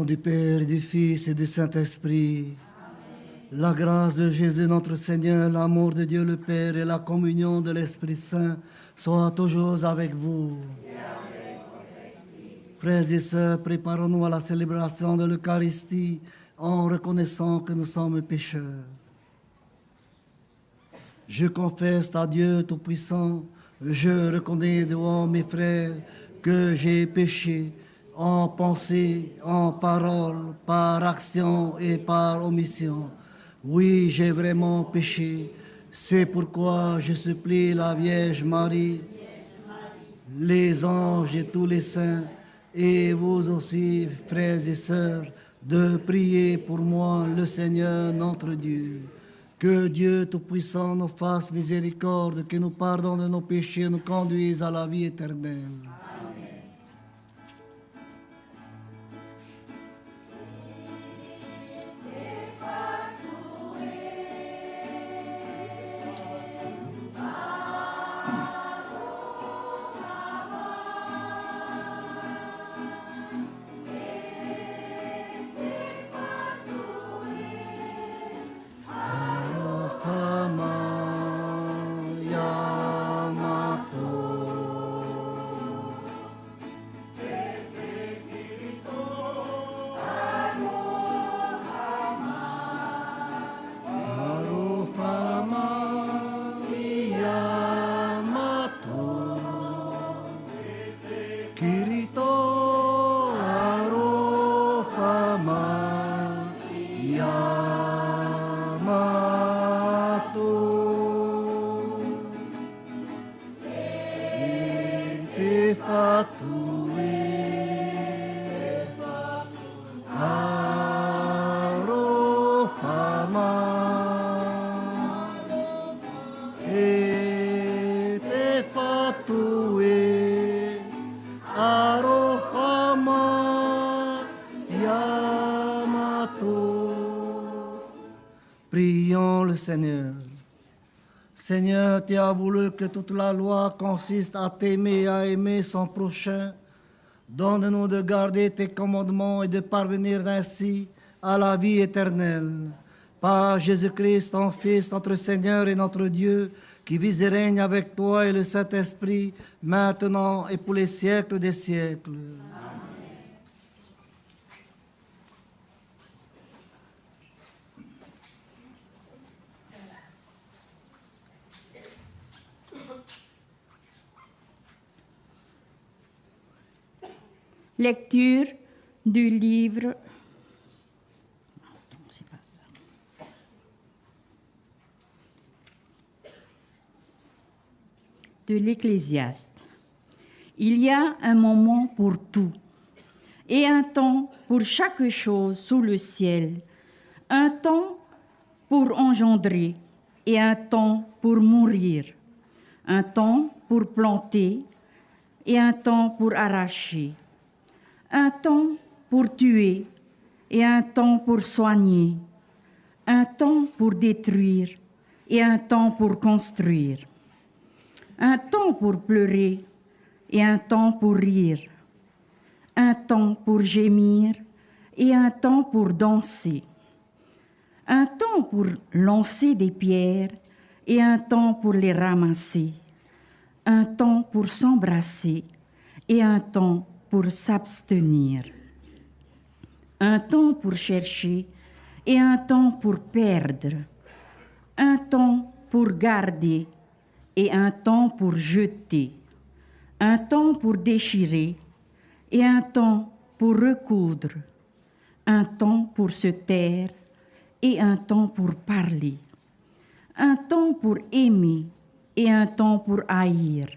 du Père, et du Fils et du Saint-Esprit. La grâce de Jésus notre Seigneur, l'amour de Dieu le Père et la communion de l'Esprit Saint soient toujours avec vous. Frères et sœurs, préparons-nous à la célébration de l'Eucharistie en reconnaissant que nous sommes pécheurs. Je confesse à Dieu Tout-Puissant, je reconnais devant mes frères que j'ai péché en pensée, en parole, par action et par omission. Oui, j'ai vraiment péché. C'est pourquoi je supplie la Vierge Marie, les anges et tous les saints, et vous aussi, frères et sœurs, de prier pour moi le Seigneur notre Dieu. Que Dieu Tout-Puissant nous fasse miséricorde, que nous pardonne de nos péchés et nous conduise à la vie éternelle. Prions le Seigneur. Seigneur, tu as voulu que toute la loi consiste à t'aimer et à aimer son prochain. Donne-nous de garder tes commandements et de parvenir ainsi à la vie éternelle. Par Jésus-Christ, ton Fils, notre Seigneur et notre Dieu, qui vit et règne avec toi et le Saint-Esprit, maintenant et pour les siècles des siècles. Lecture du livre de l'Ecclésiaste. Il y a un moment pour tout et un temps pour chaque chose sous le ciel, un temps pour engendrer et un temps pour mourir, un temps pour planter et un temps pour arracher, un temps pour tuer et un temps pour soigner, un temps pour détruire et un temps pour construire, un temps pour pleurer et un temps pour rire, un temps pour gémir et un temps pour danser, un temps pour lancer des pierres et un temps pour les ramasser, un temps pour s'embrasser et un temps pour s'abstenir, un temps pour chercher et un temps pour perdre, un temps pour garder et un temps pour jeter, un temps pour déchirer et un temps pour recoudre, un temps pour se taire et un temps pour parler, un temps pour aimer et un temps pour haïr,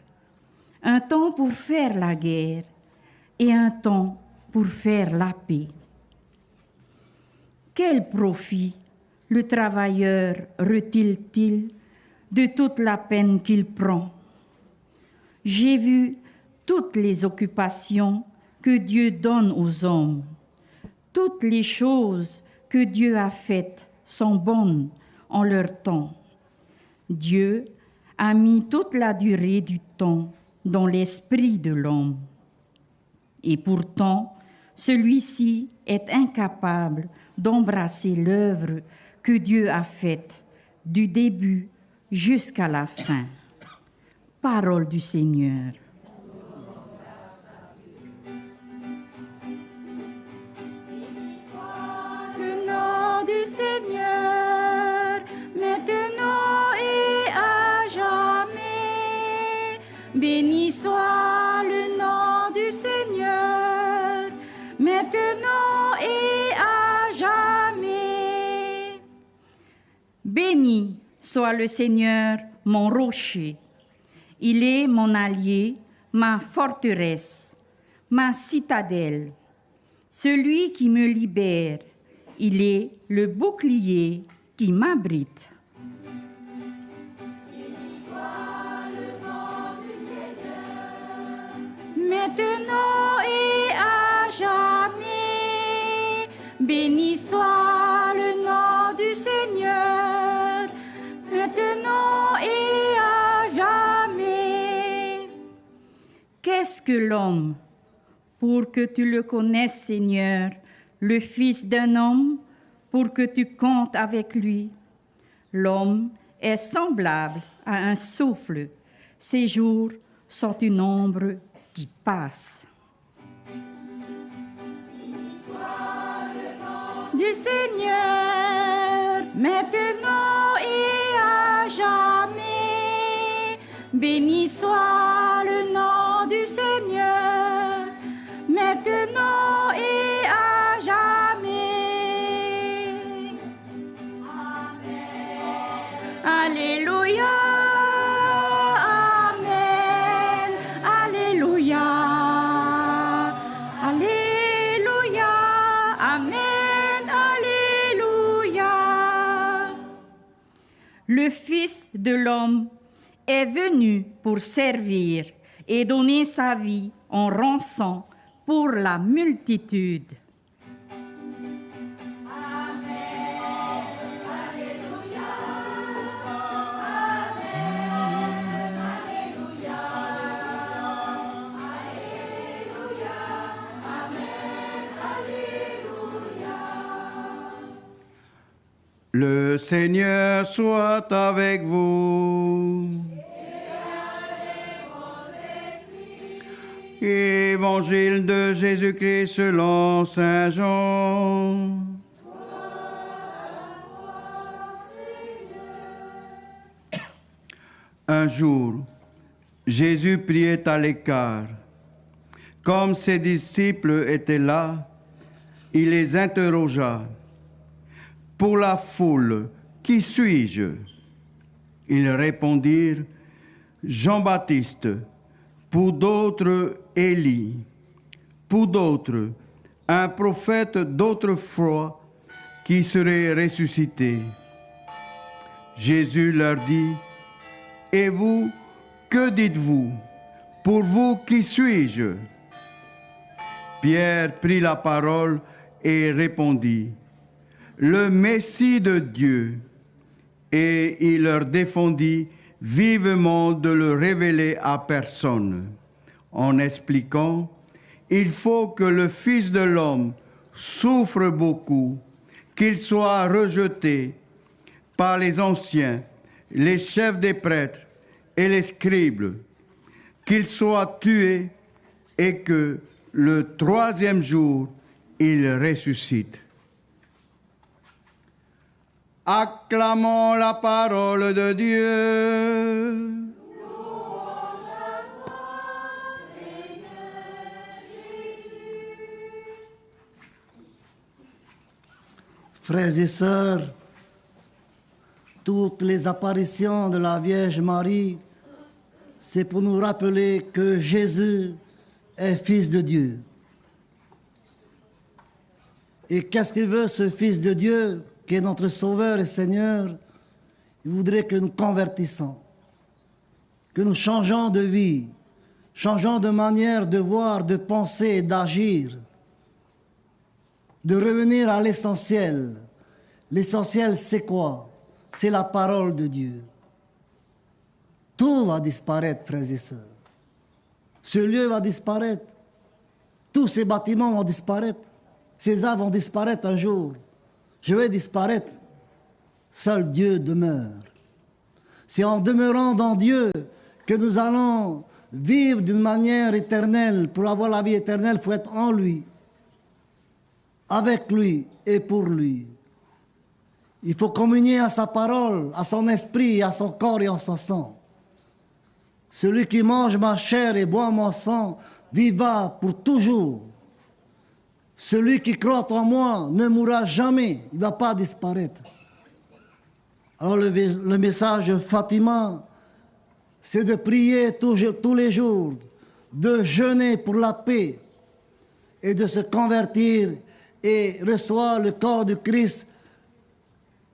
un temps pour faire la guerre et un temps pour faire la paix. Quel profit le travailleur retire-t-il de toute la peine qu'il prend? J'ai vu toutes les occupations que Dieu donne aux hommes. Toutes les choses que Dieu a faites sont bonnes en leur temps. Dieu a mis toute la durée du temps dans l'esprit de l'homme. Et pourtant, celui-ci est incapable d'embrasser l'œuvre que Dieu a faite du début jusqu'à la fin. Parole du Seigneur. Le nom du Seigneur, maintenant et à jamais. Béni soit le nom du Seigneur, maintenant et à jamais. Béni soit le Seigneur, mon rocher. Il est mon allié, ma forteresse, ma citadelle. Celui qui me libère, il est le bouclier qui m'abrite. Maintenant et à jamais, béni soit le nom du Seigneur, maintenant et à jamais. Qu'est-ce que l'homme? Pour que tu le connaisses, Seigneur, le Fils d'un homme, pour que tu comptes avec lui. L'homme est semblable à un souffle, ses jours sont une ombre qui passe. Du Seigneur, maintenant et à jamais, béni soit le nom du Seigneur, maintenant et à jamais. Amen. Alléluia. Amen. Alléluia. Alléluia. Amen. Alléluia. Le Fils de l'homme est venu pour servir et donner sa vie en rançon pour la multitude. Le Seigneur soit avec vous. Évangile de Jésus-Christ selon Saint Jean. Un jour, Jésus priait à l'écart. Comme ses disciples étaient là, il les interrogea. Pour la foule, qui suis-je? Ils répondirent, Jean-Baptiste, pour d'autres, Élie, pour d'autres, un prophète d'autrefois qui serait ressuscité. Jésus leur dit, et vous, que dites-vous? Pour vous, qui suis-je? Pierre prit la parole et répondit, le Messie de Dieu, et il leur défendit vivement de le révéler à personne, en expliquant, il faut que le Fils de l'homme souffre beaucoup, qu'il soit rejeté par les anciens, les chefs des prêtres et les scribes, qu'il soit tué et que le troisième jour, il ressuscite. Acclamons la parole de Dieu. Frères et sœurs, toutes les apparitions de la Vierge Marie, c'est pour nous rappeler que Jésus est Fils de Dieu. Et qu'est-ce qu'il veut, ce Fils de Dieu, qui est notre Sauveur et Seigneur? Il voudrait que nous convertissons, que nous changeons de vie, changeons de manière de voir, de penser et d'agir, de revenir à l'essentiel. L'essentiel, c'est quoi? C'est la parole de Dieu. Tout va disparaître, frères et sœurs. Ce lieu va disparaître. tous ces bâtiments vont disparaître. Ces arbres vont disparaître un jour. Je vais disparaître. Seul Dieu demeure. C'est en demeurant dans Dieu que nous allons vivre d'une manière éternelle. Pour avoir la vie éternelle, il faut être en lui, avec lui et pour lui. Il faut communier à sa parole, à son esprit, à son corps et à son sang. Celui qui mange ma chair et boit mon sang vivra pour toujours. Celui qui croit en moi ne mourra jamais, il ne va pas disparaître. Alors le message de Fatima, c'est de prier tous les jours, de jeûner pour la paix et de se convertir et recevoir le corps de Christ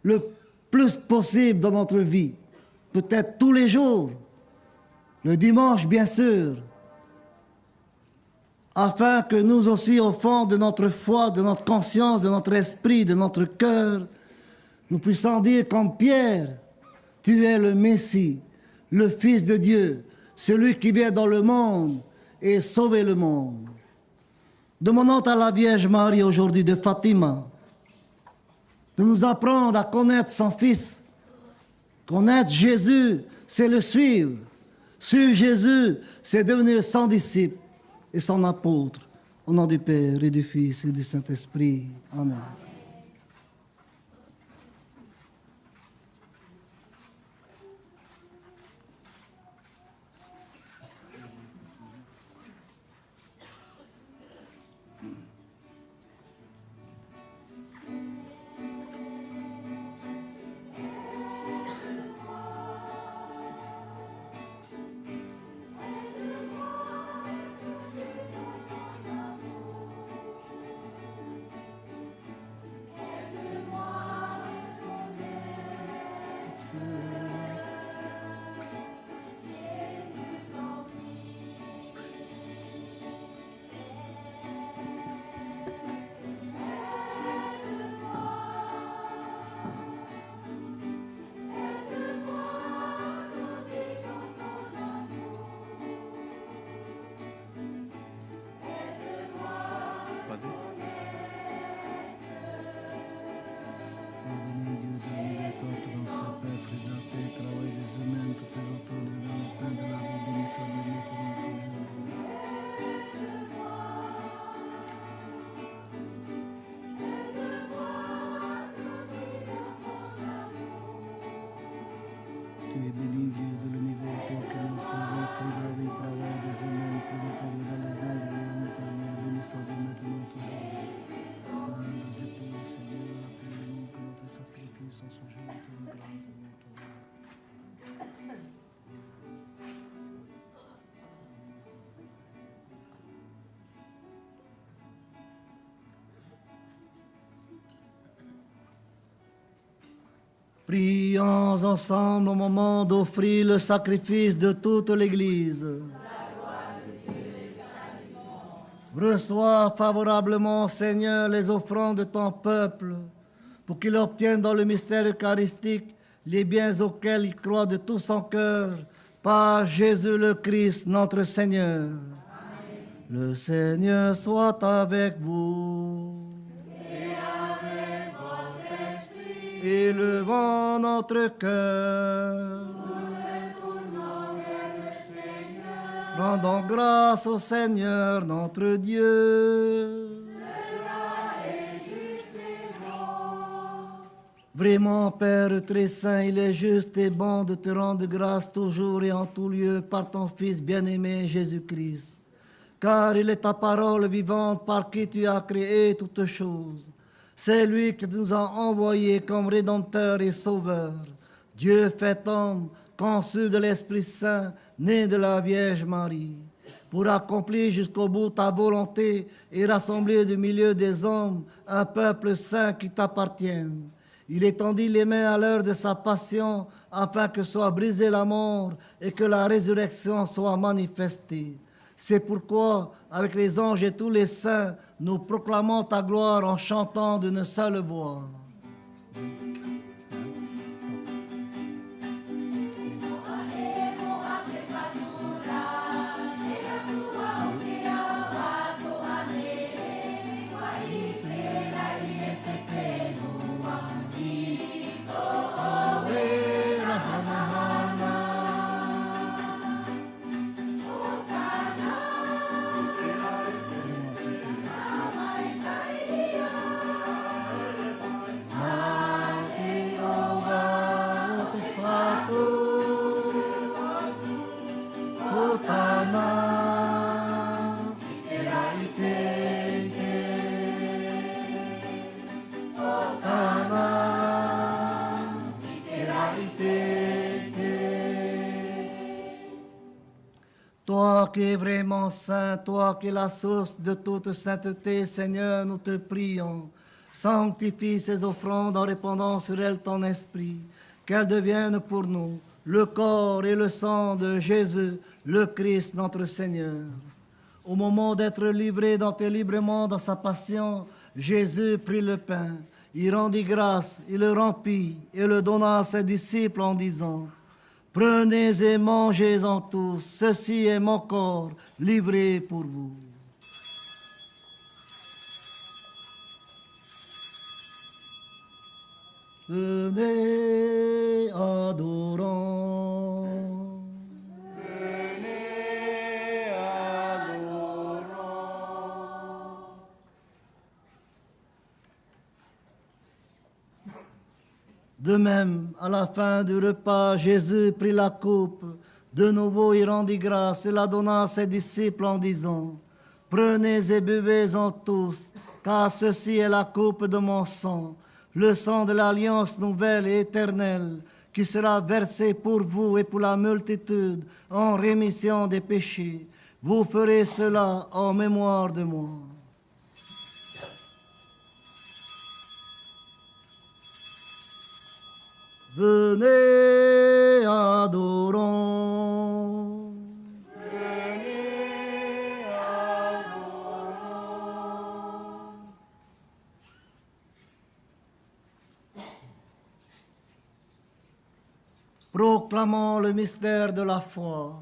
le plus possible dans notre vie. Peut-être tous les jours, le dimanche bien sûr, afin que nous aussi, au fond de notre foi, de notre conscience, de notre esprit, de notre cœur, nous puissions dire comme Pierre, tu es le Messie, le Fils de Dieu, celui qui vient dans le monde et sauver le monde. Demandons à la Vierge Marie aujourd'hui de Fatima de nous apprendre à connaître son Fils. Connaître Jésus, c'est le suivre. Suivre Jésus, c'est devenir son disciple et son apôtre. Au nom du Père et du Fils et du Saint-Esprit. Amen. Tu es béni, Dieu de l'univers, toi qui nous sauves, fruit de la vie, travail des humains, présentons dans le vin de l'homme éternel, béni soit Dieu maintenant toujours. Amen. Nous époux, Seigneur, appelez-nous que notre sacrifice en sujet à ton grâce et notre vie. Prions ensemble au moment d'offrir le sacrifice de toute l'Église. Reçois favorablement, Seigneur, les offrandes de ton peuple, pour qu'il obtienne dans le mystère eucharistique les biens auxquels il croit de tout son cœur, par Jésus le Christ, notre Seigneur. Amen. Le Seigneur soit avec vous. Élevons notre cœur. Rendons grâce au Seigneur notre Dieu. Vraiment, Père très saint, il est juste et bon de te rendre grâce toujours et en tout lieu par ton Fils bien-aimé Jésus-Christ. Car il est ta parole vivante par qui tu as créé toutes choses. C'est lui qui nous a envoyés comme Rédempteur et Sauveur. Dieu fait homme, conçu de l'Esprit Saint, né de la Vierge Marie, pour accomplir jusqu'au bout ta volonté et rassembler du milieu des hommes un peuple saint qui t'appartienne. Il étendit les mains à l'heure de sa passion afin que soit brisée la mort et que la résurrection soit manifestée. C'est pourquoi, avec les anges et tous les saints, nous proclamons ta gloire en chantant d'une seule voix. Toi qui es vraiment saint, toi qui es la source de toute sainteté, Seigneur, nous te prions. Sanctifie ces offrandes en répandant sur elles ton esprit, qu'elles deviennent pour nous le corps et le sang de Jésus, le Christ, notre Seigneur. Au moment d'être livré librement dans sa passion, Jésus prit le pain, il rendit grâce, il le rompit et le donna à ses disciples en disant: Prenez et mangez-en tous, ceci est mon corps livré pour vous. Venez, adorons. Venez, adorons. De même, à la fin du repas, Jésus prit la coupe. De nouveau, il rendit grâce et la donna à ses disciples en disant: Prenez et buvez-en tous, car ceci est la coupe de mon sang, le sang de l'alliance nouvelle et éternelle, qui sera versé pour vous et pour la multitude en rémission des péchés. Vous ferez cela en mémoire de moi. Venez, adorons. Venez, adorons. Proclamons le mystère de la foi.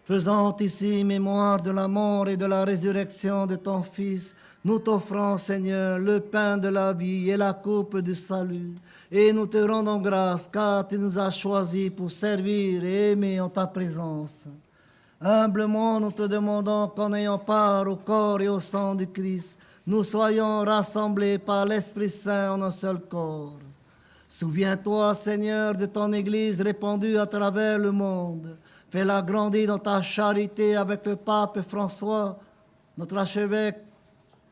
Faisant ici mémoire de la mort et de la résurrection de ton Fils, nous t'offrons, Seigneur, le pain de la vie et la coupe du salut. Et nous te rendons grâce, car tu nous as choisis pour servir et aimer en ta présence. Humblement, nous te demandons qu'en ayant part au corps et au sang du Christ, nous soyons rassemblés par l'Esprit Saint en un seul corps. Souviens-toi, Seigneur, de ton Église répandue à travers le monde. Fais-la grandir dans ta charité avec le pape François, notre archevêque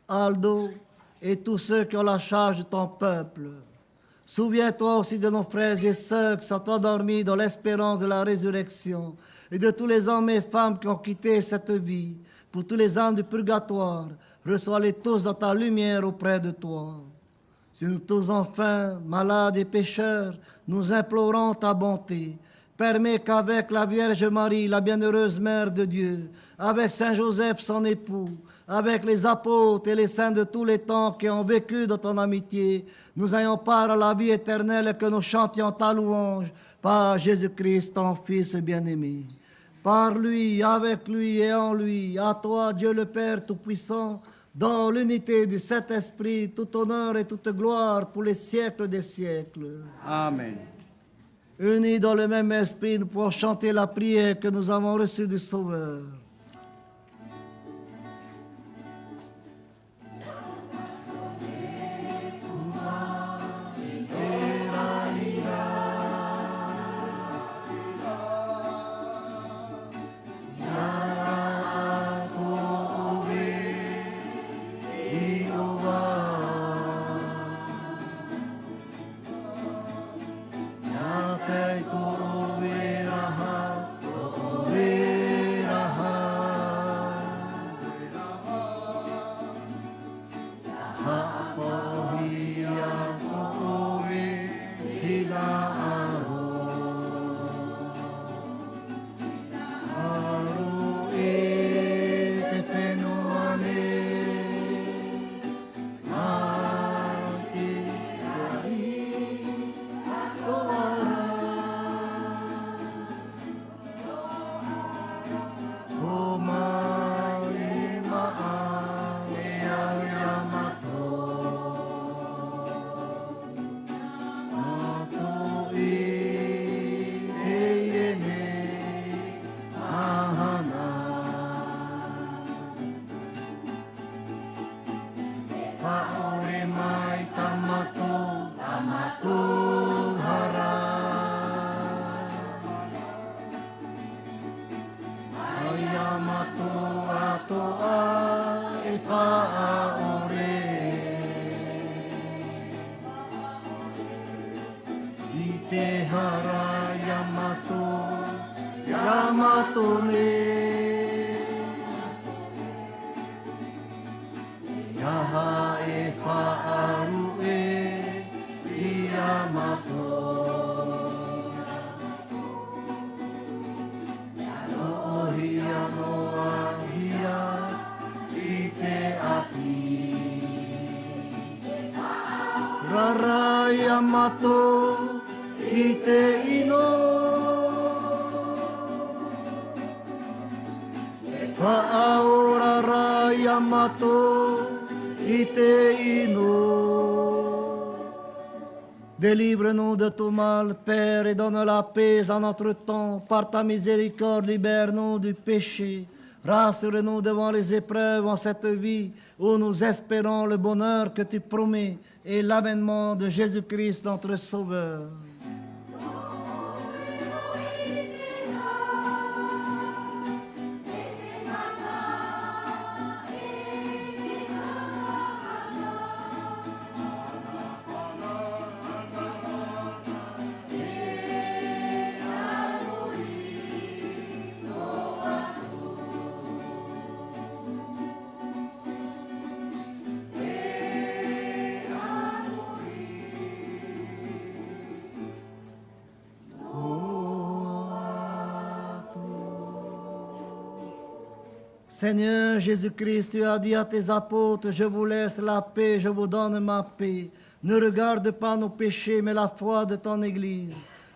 Aldo et tous ceux qui ont la charge de ton peuple. Souviens-toi aussi de nos frères et sœurs qui sont endormis dans l'espérance de la résurrection et de tous les hommes et femmes qui ont quitté cette vie. Pour tous les âmes du purgatoire, reçois-les tous dans ta lumière auprès de toi. Si nous tous enfin, malades et pécheurs, nous implorons ta bonté, permets qu'avec la Vierge Marie, la bienheureuse Mère de Dieu, avec Saint Joseph, son époux, avec les apôtres et les saints de tous les temps qui ont vécu dans ton amitié, nous ayons part à la vie éternelle et que nous chantions ta louange par Jésus-Christ, ton Fils bien-aimé. Par lui, avec lui et en lui, à toi, Dieu le Père Tout-Puissant, dans l'unité du Saint-Esprit, tout honneur et toute gloire pour les siècles des siècles. Amen. Unis dans le même esprit, nous pouvons chanter la prière que nous avons reçue du Sauveur. Raha Yamato ite ino Fa'aurara Yamato ite ino Délivre-nous de tout mal, Père, et donne la paix en notre temps. Par ta miséricorde, libère-nous du péché. Rassure-nous devant les épreuves en cette vie où nous espérons le bonheur que tu promets et l'avènement de Jésus-Christ, notre Sauveur. Seigneur Jésus-Christ, tu as dit à tes apôtres, je vous laisse la paix, je vous donne ma paix. Ne regarde pas nos péchés, mais la foi de ton Église.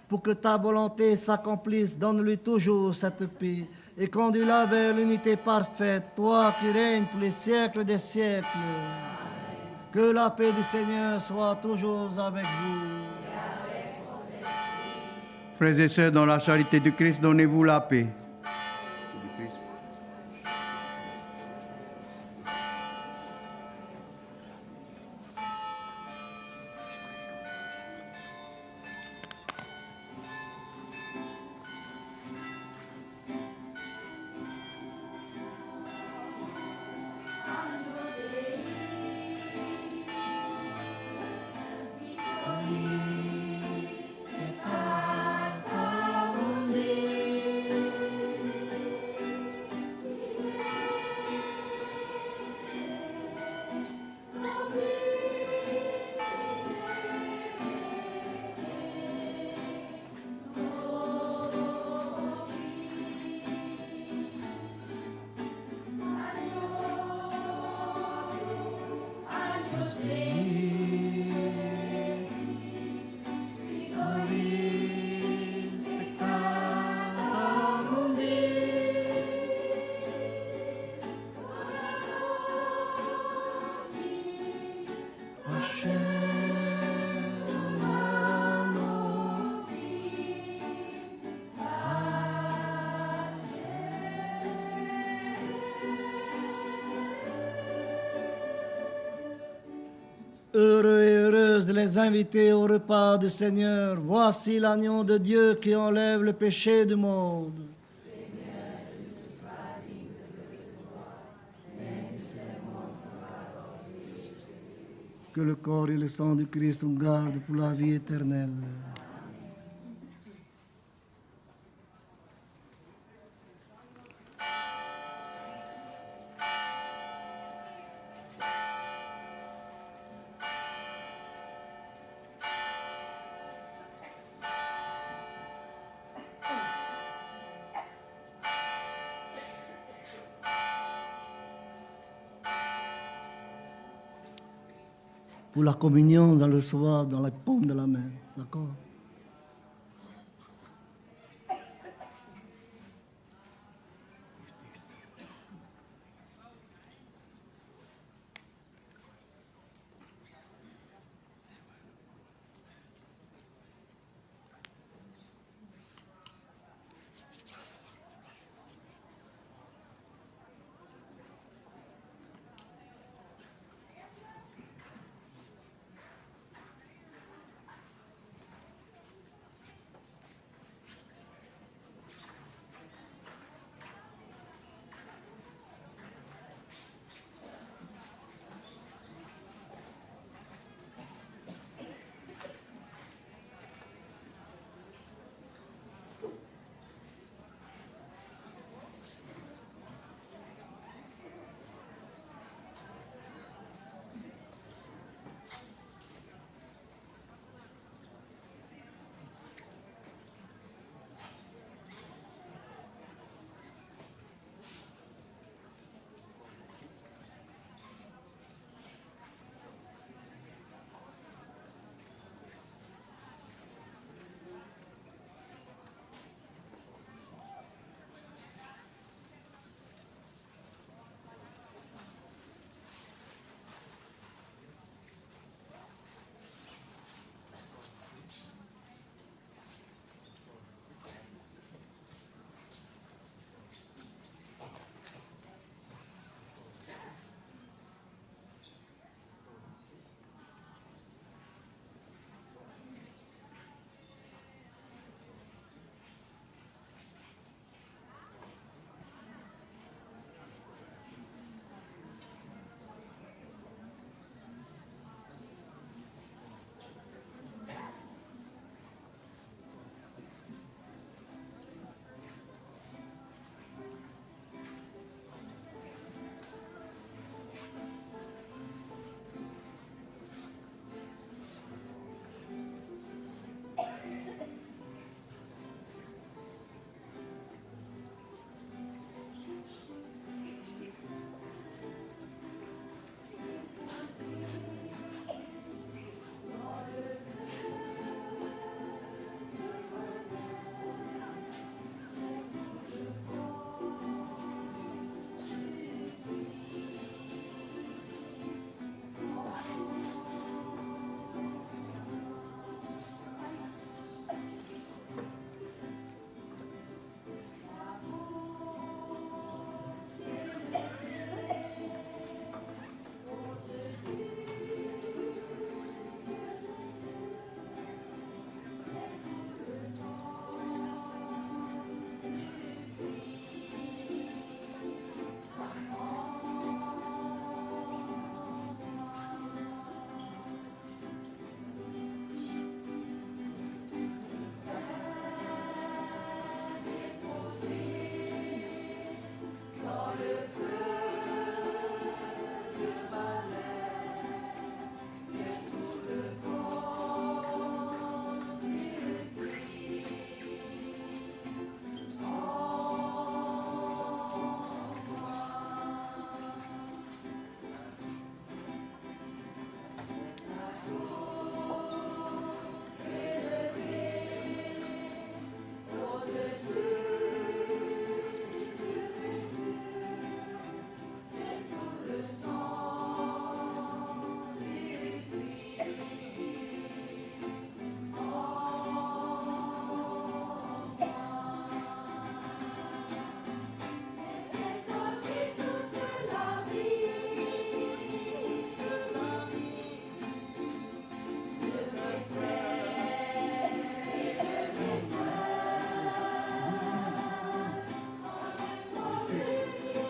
Pour que ta volonté s'accomplisse, donne-lui toujours cette paix et conduis-la vers l'unité parfaite, toi qui règnes pour les siècles des siècles. Que la paix du Seigneur soit toujours avec vous. Frères et sœurs, dans la charité du Christ, donnez-vous la paix. Heureux et heureuse de les inviter au repas du Seigneur. Voici l'agneau de Dieu qui enlève le péché du monde. Que le corps et le sang du Christ nous gardent pour la vie éternelle. Pour la communion, dans le recevoir dans la paume de la main. D'accord?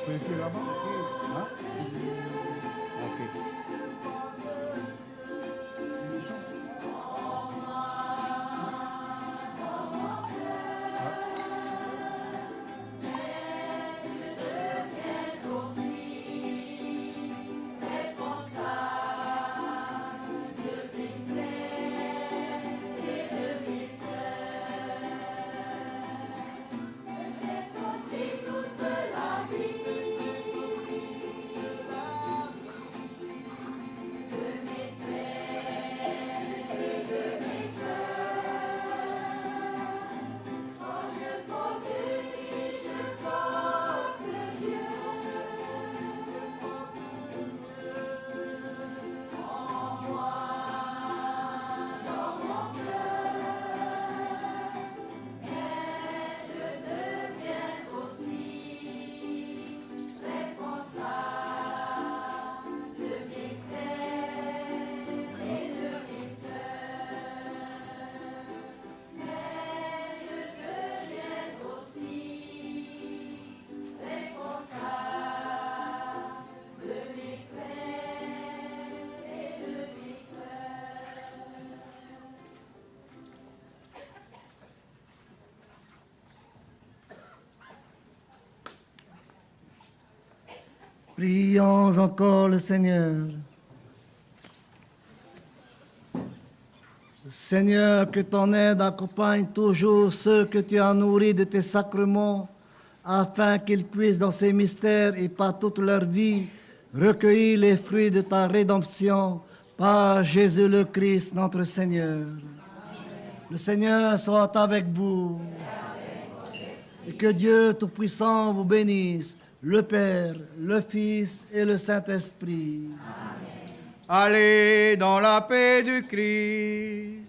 peux écrire là-bas? Hein? Ok. Prions encore le Seigneur. Seigneur, que ton aide accompagne toujours ceux que tu as nourris de tes sacrements, afin qu'ils puissent dans ces mystères et par toute leur vie recueillir les fruits de ta rédemption par Jésus le Christ, notre Seigneur. Le Seigneur soit avec vous et que Dieu Tout-Puissant vous bénisse, le Père, le Fils et le Saint-Esprit. Allez dans la paix du Christ.